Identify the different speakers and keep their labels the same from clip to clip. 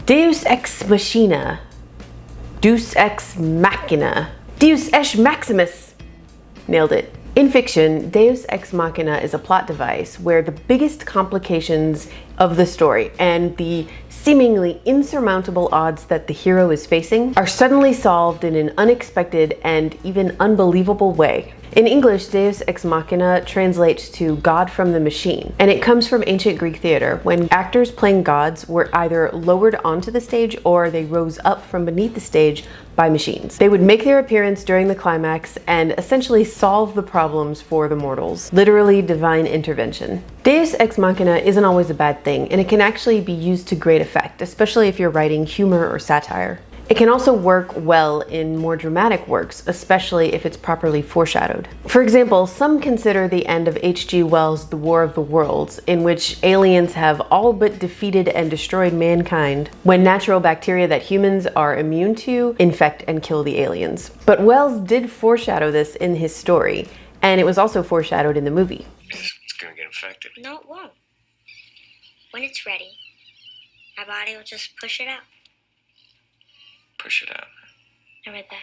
Speaker 1: Deus ex machina. Deus ex machina. Deus ex maximus. Nailed it. In fiction, Deus ex machina is a plot device where the biggest complications of the story and the seemingly insurmountable odds that the hero is facing are suddenly solved in an unexpected and even unbelievable way. In English, Deus ex machina translates to God from the machine, and it comes from ancient Greek theater when actors playing gods were either lowered onto the stage or they rose up from beneath the stage by machines. They would make their appearance during the climax and essentially solve the problems for the mortals. Literally divine intervention. Deus ex machina isn't always a bad thing, and it can actually be used to great effect, especially if you're writing humor or satire. It can also work well in more dramatic works, especially if it's properly foreshadowed. For example, some consider the end of H.G. Wells' The War of the Worlds, in which aliens have all but defeated and destroyed mankind when natural bacteria that humans are immune to infect and kill the aliens. But Wells did foreshadow this in his story, and it was also foreshadowed in the movie.
Speaker 2: It's gonna get infected.
Speaker 3: No, it won't. When it's ready, our body will just push it out.
Speaker 2: Push it out.
Speaker 3: I read that.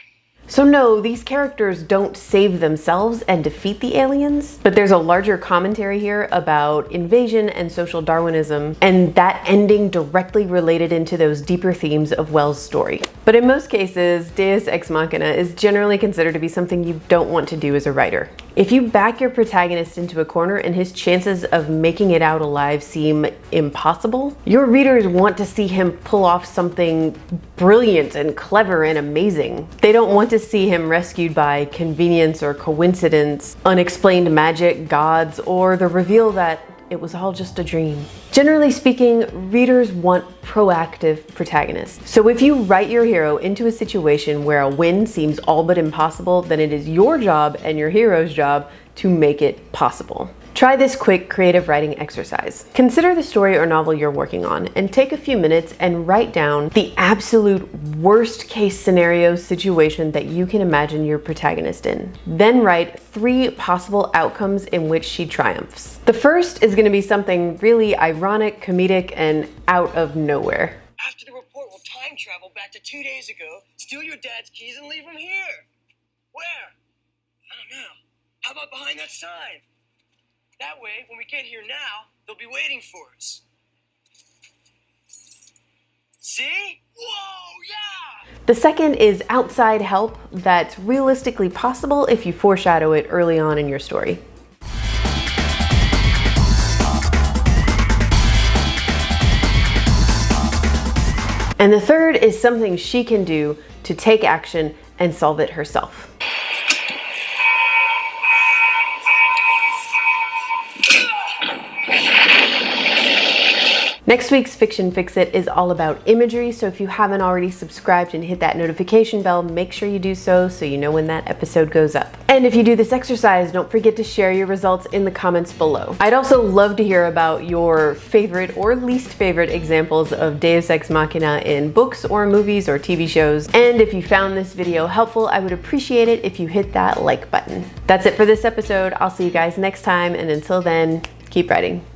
Speaker 1: So no, these characters don't save themselves and defeat the aliens, but there's a larger commentary here about invasion and social Darwinism, and that ending directly related into those deeper themes of Wells' story. But in most cases, Deus ex machina is generally considered to be something you don't want to do as a writer. If you back your protagonist into a corner and his chances of making it out alive seem impossible, your readers want to see him pull off something brilliant and clever and amazing. They don't want to see him rescued by convenience or coincidence, unexplained magic, gods, or the reveal that it was all just a dream. Generally speaking, readers want proactive protagonists. So if you write your hero into a situation where a win seems all but impossible, then it is your job and your hero's job to make it possible. Try this quick creative writing exercise. Consider the story or novel you're working on and take a few minutes and write down the absolute worst case scenario situation that you can imagine your protagonist in. Then write 3 possible outcomes in which she triumphs. The first is going to be something really ironic, comedic, and out of nowhere.
Speaker 4: After the report, we'll time travel back to 2 days ago, steal your dad's keys, and leave him here. Where? I don't know. How about behind that sign? That way, when we get here now, they'll be waiting for us. See? Whoa, yeah!
Speaker 1: The second is outside help that's realistically possible if you foreshadow it early on in your story. And the third is something she can do to take action and solve it herself. Next week's Fiction Fix-It is all about imagery, so if you haven't already subscribed and hit that notification bell, make sure you do so you know when that episode goes up. And if you do this exercise, don't forget to share your results in the comments below. I'd also love to hear about your favorite or least favorite examples of Deus ex machina in books or movies or TV shows. And if you found this video helpful, I would appreciate it if you hit that like button. That's it for this episode. I'll see you guys next time, and until then, keep writing.